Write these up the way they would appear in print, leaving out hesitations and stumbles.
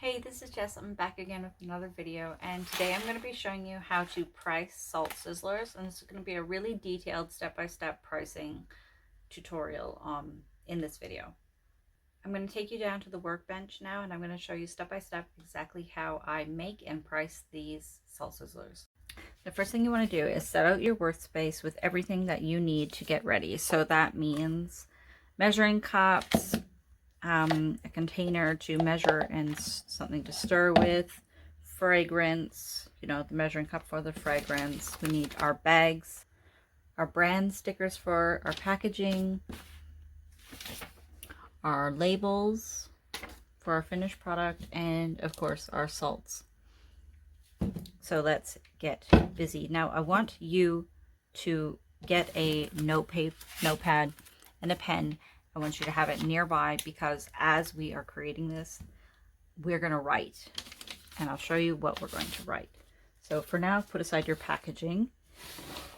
Hey, this is Jess. I'm back again with another video, and today I'm going to be showing you how to price Salt Sizzlers, and this is going to be a really detailed step-by-step pricing tutorial in this video. I'm going to take you down to the workbench now, and I'm going to show you step-by-step exactly how I make and price these Salt Sizzlers. The first thing you want to do is set out your workspace with everything that you need to get ready. So that means measuring cups, a container to measure and something to stir with, fragrance, the measuring cup for the fragrance. We need our bags, our brand stickers for our packaging, our labels for our finished product, and of course our salts. So let's get busy. Now I want you to get a notepad and a pen. I want you to have it nearby because as we are creating this, we're going to write, and I'll show you what we're going to write. So for now, put aside your packaging,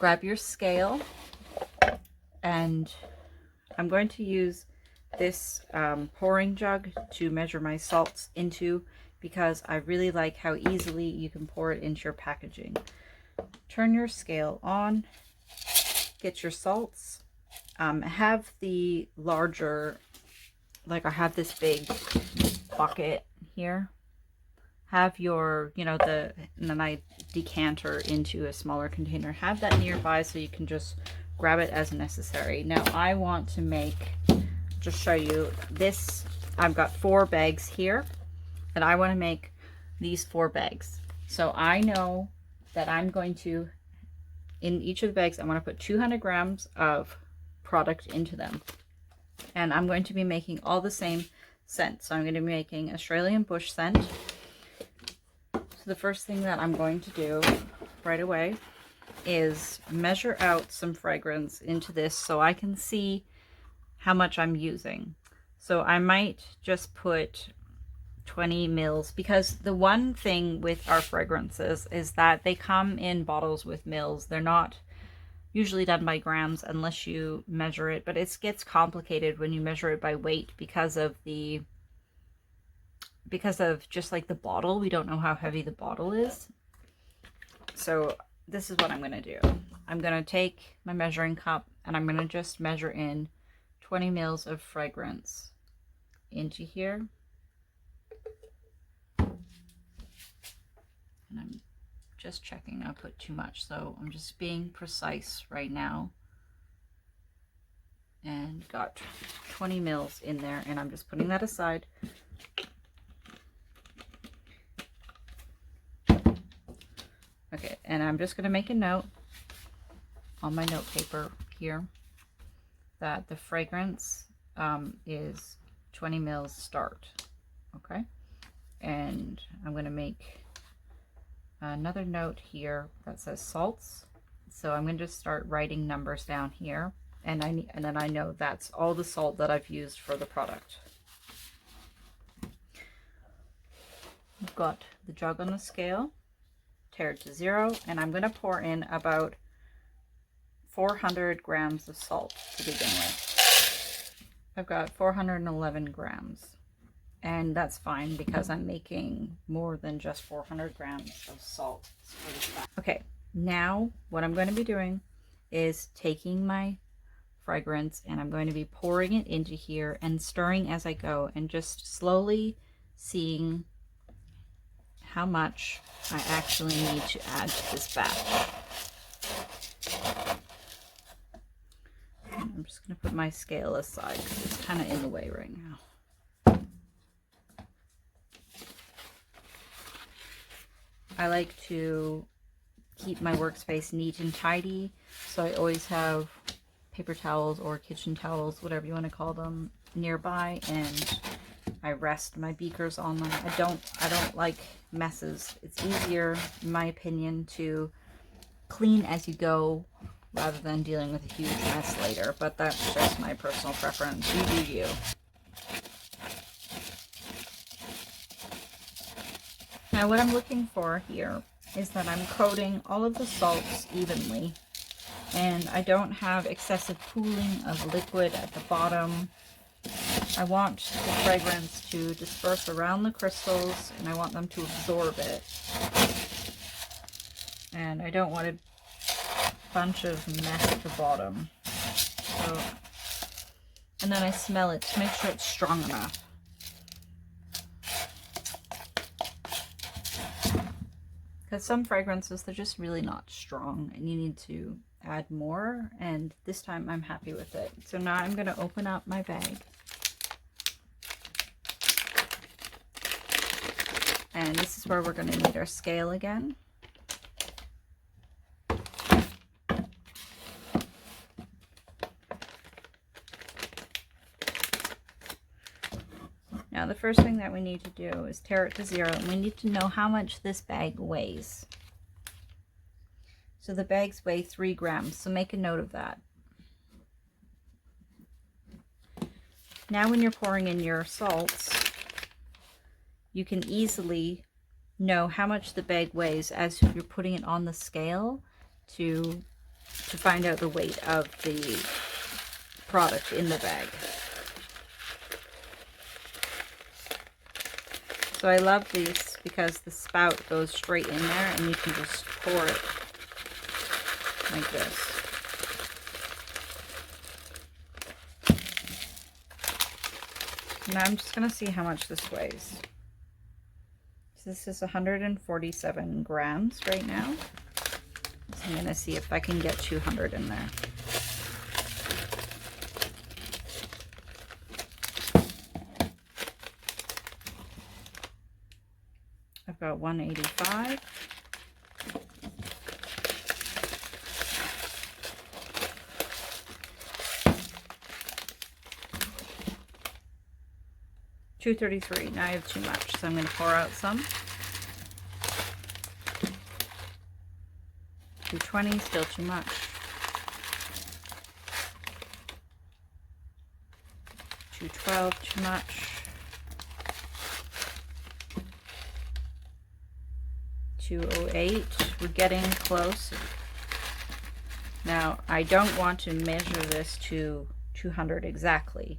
grab your scale, and I'm going to use this pouring jug to measure my salts into because I really like how easily you can pour it into your packaging. Turn your scale on, get your salts. Have the larger, like I have this big bucket here. Have your, and then I decanter into a smaller container. Have that nearby so you can just grab it as necessary. Now I want to just show you this. I've got 4 bags here, and I want to make these 4 bags. So I know that I'm going to, in each of the bags, I want to put 200 grams of product into them, and I'm going to be making all the same scents. So I'm going to be making Australian bush scent. So the first thing that I'm going to do right away is measure out some fragrance into this so I can see how much I'm using. So I might just put 20 mils, because the one thing with our fragrances is that they come in bottles with mils. They're not usually done by grams unless you measure it, but it gets complicated when you measure it by weight because of just like the bottle. We don't know how heavy the bottle is. So this is what I'm going to do. I'm going to take my measuring cup and I'm going to just measure in 20 mils of fragrance into here. And I'm just checking I put too much, so I'm just being precise right now, and got 20 mils in there, and I'm just putting that aside. Okay, and I'm just going to make a note on my note paper here that the fragrance is 20 mils start. Okay, and I'm going to make another note here that says salts. So I'm going to just start writing numbers down here, and then I know that's all the salt that I've used for the product. I've got the jug on the scale, tare to 0, and I'm going to pour in about 400 grams of salt to begin with. I've got 411 grams. And that's fine because I'm making more than just 400 grams of salt. Okay, now what I'm going to be doing is taking my fragrance and I'm going to be pouring it into here and stirring as I go, and just slowly seeing how much I actually need to add to this batch. And I'm just going to put my scale aside because it's kind of in the way right now. I like to keep my workspace neat and tidy, so I always have paper towels or kitchen towels, whatever you want to call them, nearby, and I rest my beakers on them. I don't like messes. It's easier, in my opinion, to clean as you go rather than dealing with a huge mess later, but that's just my personal preference. You do you. Now what I'm looking for here is that I'm coating all of the salts evenly, and I don't have excessive pooling of liquid at the bottom. I want the fragrance to disperse around the crystals, and I want them to absorb it. And I don't want a bunch of mess at the bottom. So, and then I smell it to make sure it's strong enough. Because some fragrances, they're just really not strong and you need to add more, and this time I'm happy with it. So now I'm going to open up my bag. And this is where we're going to need our scale again. Now the first thing that we need to do is tare it to 0, and we need to know how much this bag weighs. So the bags weigh 3 grams, so make a note of that. Now when you're pouring in your salts, you can easily know how much the bag weighs as you're putting it on the scale to find out the weight of the product in the bag. So I love these because the spout goes straight in there and you can just pour it like this. Now I'm just going to see how much this weighs. So this is 147 grams right now. So I'm going to see if I can get 200 in there. I've got 185. $233. Now I have too much, so I'm going to pour out some. 220, still too much. 212, too much. 208, we're getting close. Now I don't want to measure this to 200 exactly.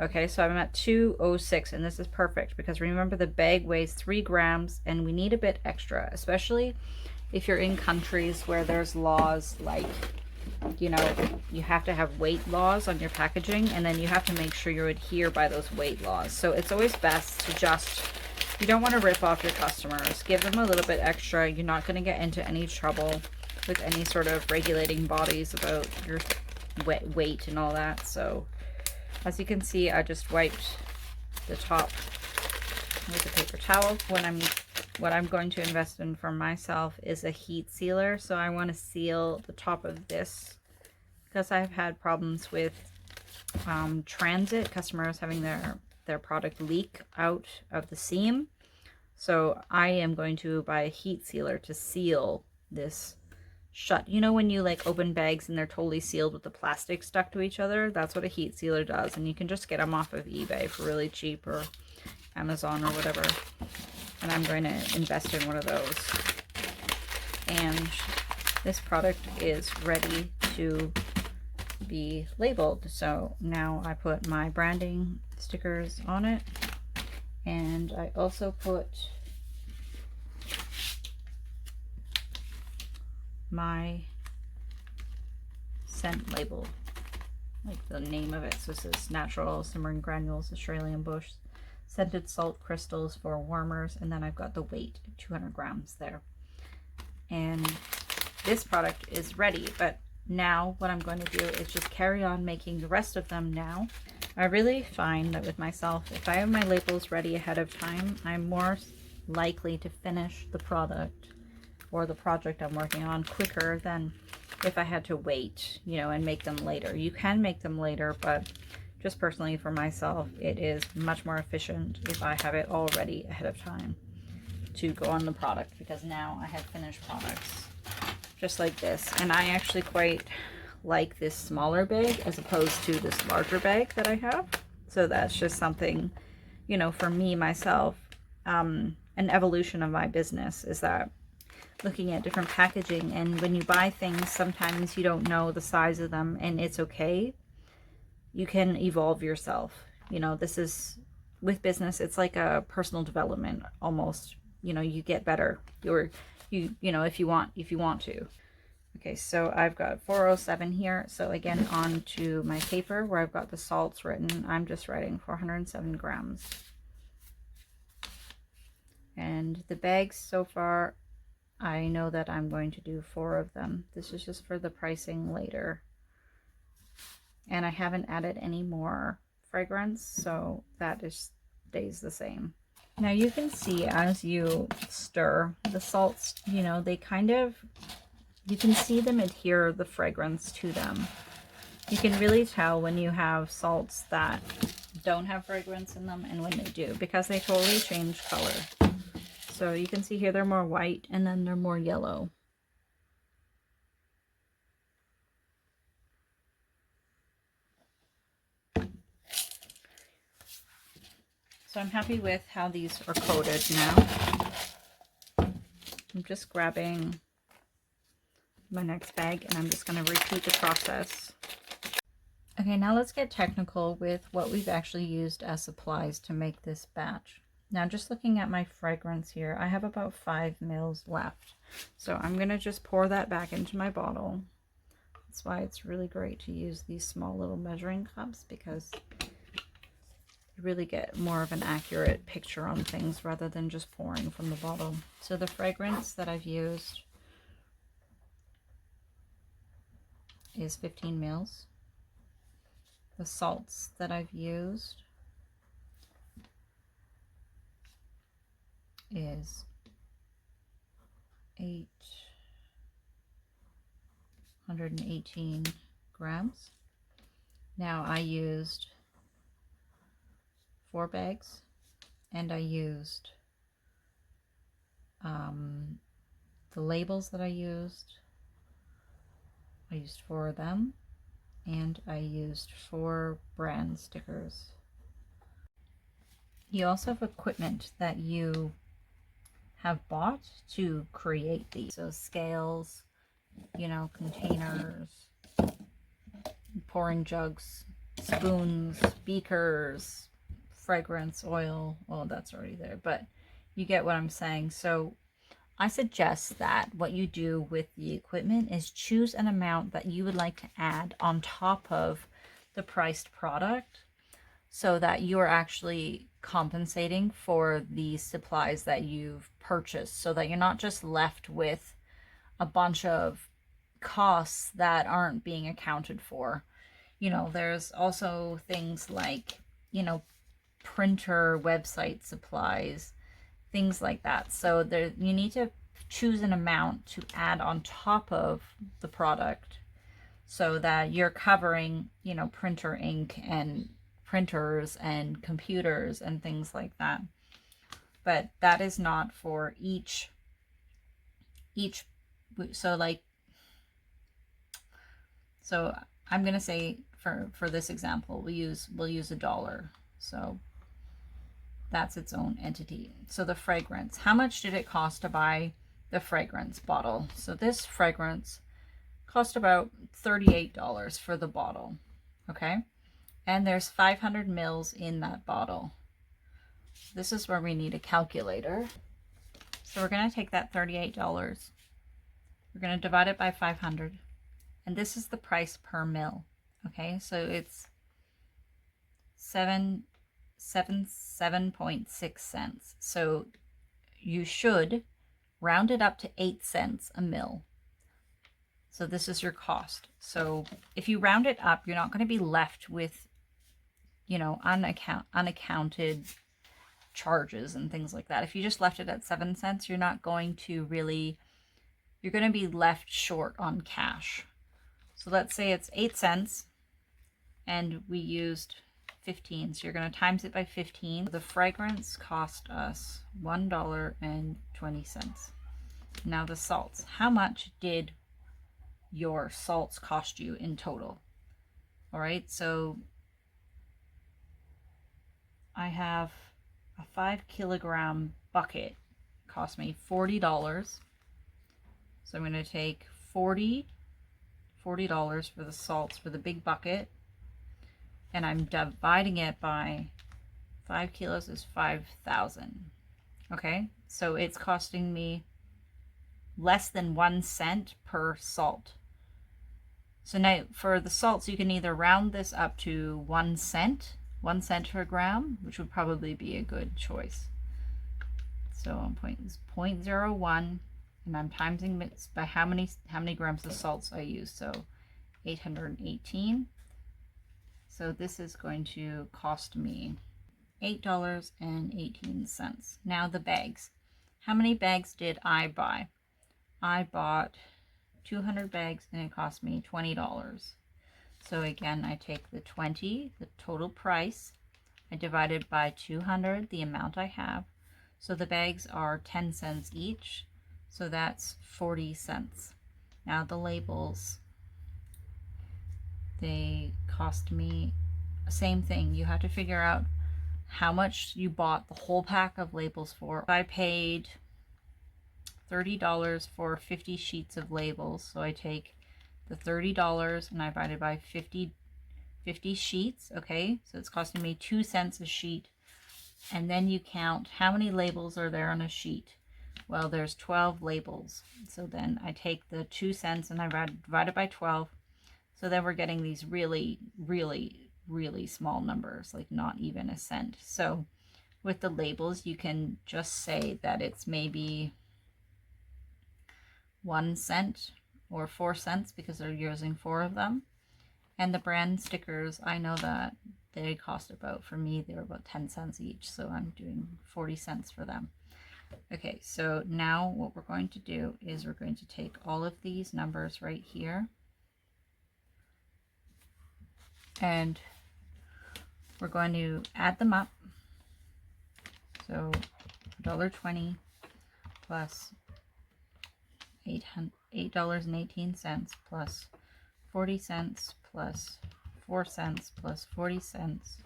Okay, so I'm at 206, and this is perfect because remember the bag weighs 3 grams and we need a bit extra, especially if you're in countries where there's laws like, you know, you have to have weight laws on your packaging, and then you have to make sure you adhere by those weight laws. So it's always best to just, you don't want to rip off your customers. Give them a little bit extra. You're not going to get into any trouble with any sort of regulating bodies about your weight and all that. So as you can see, I just wiped the top with a paper towel. What I'm going to invest in for myself is a heat sealer. So I want to seal the top of this because I've had problems with transit, customers having their product leak out of the seam. So I am going to buy a heat sealer to seal this shut. You know when you like open bags and they're totally sealed with the plastic stuck to each other? That's what a heat sealer does, and you can just get them off of eBay for really cheap, or Amazon or whatever. And I'm going to invest in one of those. And this product is ready to be labeled. So now I put my branding stickers on it, and I also put my scent label, like the name of it. So this is natural simmering granules, Australian bush, scented salt crystals for warmers, and then I've got the weight, 200 grams there. And this product is ready, but now what I'm going to do is just carry on making the rest of them now. I really find that with myself, if I have my labels ready ahead of time, I'm more likely to finish the product or the project I'm working on quicker than if I had to wait, you know, and make them later. You can make them later, but just personally for myself, it is much more efficient if I have it all ready ahead of time to go on the product, because now I have finished products just like this. And I actually quite like this smaller bag as opposed to this larger bag that I have. So that's just something, you know, for me, myself, an evolution of my business is that looking at different packaging, and when you buy things, sometimes you don't know the size of them, and it's okay. You can evolve yourself. You know, this is with business, it's like a personal development almost. You know, you get better. You know, if you want to. Okay, so I've got 407 here. So again, on to my paper where I've got the salts written. I'm just writing 407 grams. And the bags so far, I know that I'm going to do 4 of them. This is just for the pricing later. And I haven't added any more fragrance, so that just stays the same. Now you can see as you stir the salts, you know, they kind of, you can see them adhere the fragrance to them. You can really tell when you have salts that don't have fragrance in them and when they do, because they totally change color. So you can see here they're more white and then they're more yellow. So I'm happy with how these are coated now. I'm just grabbing my next bag and I'm just going to repeat the process. Okay, now let's get technical with what we've actually used as supplies to make this batch. Now just looking at my fragrance here, I have about 5 mils left. So I'm going to just pour that back into my bottle. That's why it's really great to use these small little measuring cups, because you really get more of an accurate picture on things rather than just pouring from the bottle. So the fragrance that I've used is 15 mils. The salts that I've used is 818 grams. Now I used 4 bags, and I used the labels that I used 4 of them, and I used 4 brand stickers. You also have equipment that you have bought to create these. So scales, you know, containers, pouring jugs, spoons, beakers, fragrance, oil. Well, that's already there, but you get what I'm saying. So I suggest that what you do with the equipment is choose an amount that you would like to add on top of the priced product, so that you're actually compensating for the supplies that you've purchased, so that you're not just left with a bunch of costs that aren't being accounted for. You know, there's also things like, you know, printer, website supplies, things like that. So there, you need to choose an amount to add on top of the product, so that you're covering, you know, printer ink and printers and computers and things like that. But that is not for each, so like, so I'm going to say for this example, we'll use $1. So that's its own entity. So the fragrance, how much did it cost to buy the fragrance bottle? So this fragrance cost about $38 for the bottle. Okay. And there's 500 mils in that bottle. This is where we need a calculator. So we're going to take that $38. We're going to divide it by 500. And this is the price per mil. Okay, so it's 7.6 cents. So you should round it up to 8 cents a mil. So this is your cost. So if you round it up, you're not going to be left with, you know, unaccounted charges and things like that. If you just left it at 7 cents, you're not going to really, you're going to be left short on cash. So let's say it's 8 cents and we used 15. So you're going to times it by 15. The fragrance cost us $1.20. Now the salts. How much did your salts cost you in total? All right, so I have a 5 kilogram bucket. Cost me $40. So I'm going to take $40 for the salts for the big bucket. and I'm dividing it by 5 kilos is 5,000. Okay, so it's costing me less than 1 cent per salt. So now for the salts, you can either round this up to 1 cent, 1 cent per gram, which would probably be a good choice. So is 0.01, and I'm timesing it by how many grams of salts I use. So 818. So this is going to cost me $8.18. Now the bags. How many bags did I buy? I bought 200 bags and it cost me $20. So again, I take the 20, the total price, I divide it by 200, the amount I have. So the bags are 10 cents each, so that's 40 cents. Now the labels, they cost me the same thing. You have to figure out how much you bought the whole pack of labels for. I paid $30 for 50 sheets of labels, so I take the $30 and I divide it by 50 sheets. Okay, so it's costing me 2 cents a sheet. And then you count how many labels are there on a sheet. Well, there's 12 labels, so then I take the 2 cents and I divide it by 12. So then we're getting these really small numbers, like not even a cent. So with the labels, you can just say that it's maybe 1 cent or 4 cents because they're using 4 of them. And the brand stickers, I know that they cost about, for me, they were about 10 cents each. So I'm doing 40 cents for them. Okay, so now what we're going to do is we're going to take all of these numbers right here, and we're going to add them up. So $1.20 plus $8.18 plus 40 cents plus 4 cents plus 40 cents,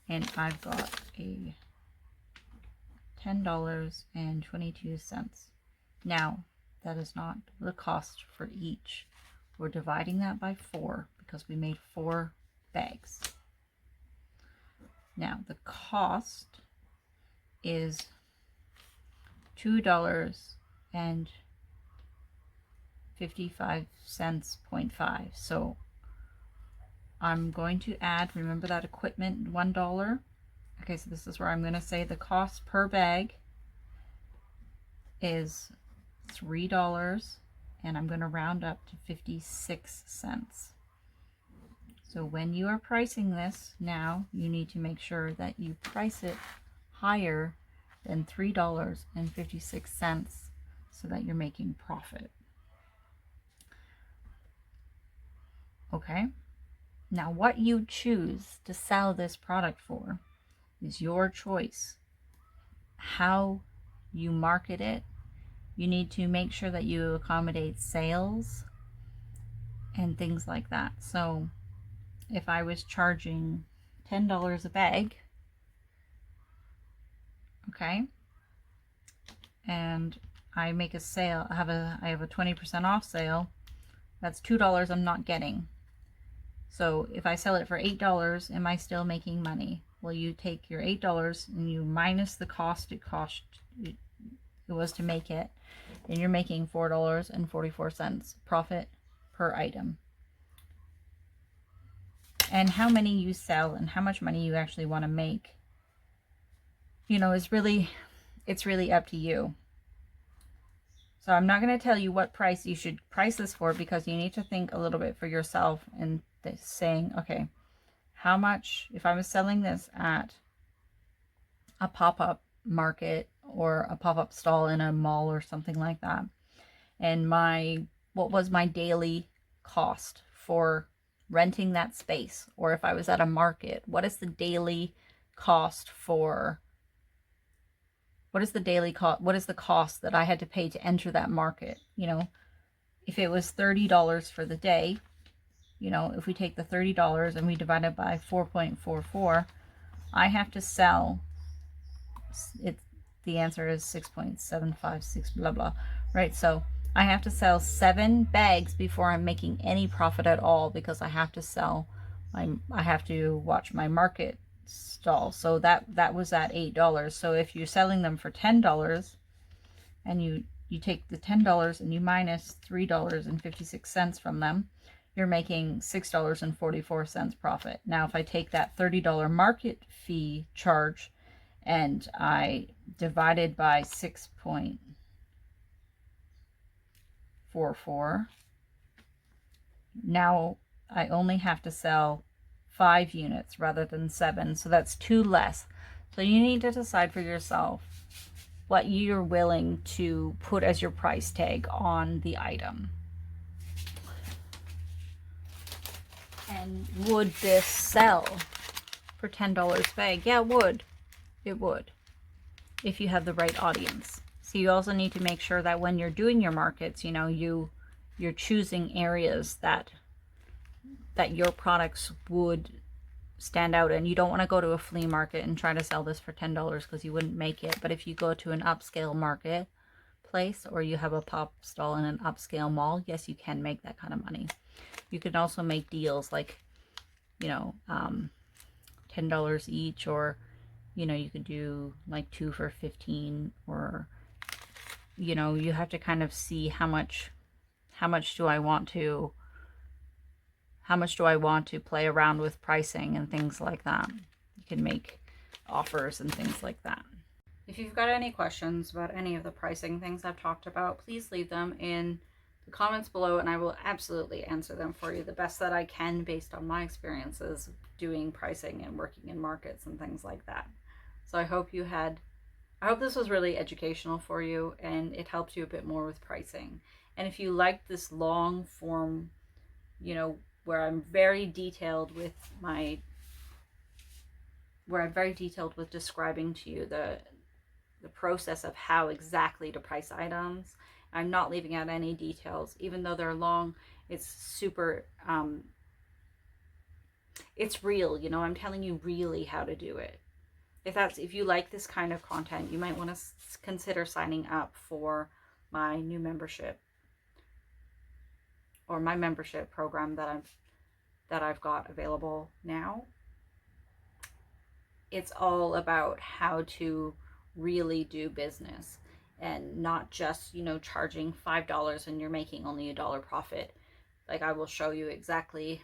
and I've got a $10.22. Now that is not the cost for each. We're dividing that by 4 because we made 4 bags. Now the cost is $2.55.5. So I'm going to add, remember that equipment, $1. Okay, so this is where I'm going to say the cost per bag is $3, and I'm going to round up to 56 cents. So when you are pricing this now, you need to make sure that you price it higher than $3.56 so that you're making profit. Okay, now what you choose to sell this product for is your choice. How you market it, you need to make sure that you accommodate sales and things like that. So if I was charging $10 a bag, okay, and I make a sale, I have a 20% off sale, that's $2 I'm not getting. So if I sell it for $8, am I still making money? Well, you take your $8 and you minus the cost it was to make it, and you're making $4.44 profit per item. And how many you sell and how much money you actually want to make, you know, it's really up to you. So I'm not going to tell you what price you should price this for, because you need to think a little bit for yourself and saying, okay, how much, if I was selling this at a pop-up market or a pop-up stall in a mall or something like that, and what was my daily cost for renting that space, or if I was at a market, what is the daily cost for, what is the cost that I had to pay to enter that market? You know, if it was $30 for the day, you know, if we take the $30 and we divide it by 4.44, I have to sell it. The answer is 6.756 blah blah, right? So I have to sell 7 bags before I'm making any profit at all, because I have to sell I have to watch my market stall. So that was at $8. So if you're selling them for $10 and you take the $10 and you minus $3.56 from them, you're making $6.44 profit. Now, if I take that $30 market fee charge and I divide it by 6.44, now I only have to sell 5 units rather than 7, so that's 2 less. So you need to decide for yourself what you're willing to put as your price tag on the item. And would this sell for $10 bag? Yeah, it would. It would, if you have the right audience. So you also need to make sure that when you're doing your markets, you know, you're choosing areas that your products would stand out in. You don't want to go to a flea market and try to sell this for $10 because you wouldn't make it. But if you go to an upscale market place or you have a pop stall in an upscale mall, yes, you can make that kind of money. You can also make deals like, you know, $10 each, or, you know, you could do like 2 for $15, or, you know, you have to kind of see how much do I want to play around with pricing and things like that. You can make offers and things like that. If you've got any questions about any of the pricing things I've talked about, please leave them in the comments below and I will absolutely answer them for you the best that I can based on my experiences doing pricing and working in markets and things like that. So I hope this was really educational for you and it helped you a bit more with pricing. And if you liked this long form, you know, where I'm very detailed with describing to you the process of how exactly to price items. I'm not leaving out any details, even though they're long. It's super, it's real, you know, I'm telling you really how to do it. If you like this kind of content, you might want to consider signing up for my new membership, or my membership program that I've got available now. It's all about how to really do business and not just, you know, charging $5 and you're making only $1 profit. Like, I will show you exactly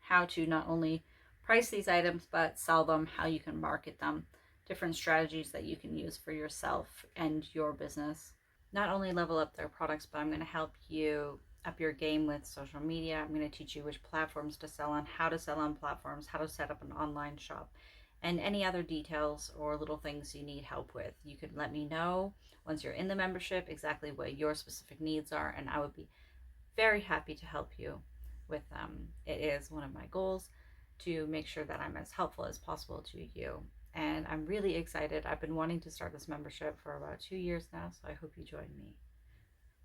how to not only price these items but sell them, how you can market them, different strategies that you can use for yourself and your business. Not only level up their products, but I'm going to help you up your game with social media. I'm going to teach you which platforms to sell on, how to sell on platforms, how to set up an online shop, and any other details or little things you need help with. You can let me know once you're in the membership exactly what your specific needs are, and I would be very happy to help you with them. It is one of my goals to make sure that I'm as helpful as possible to you. And I'm really excited. I've been wanting to start this membership for about 2 years now, so I hope you join me.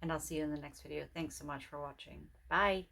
And I'll see you in the next video. Thanks so much for watching. Bye.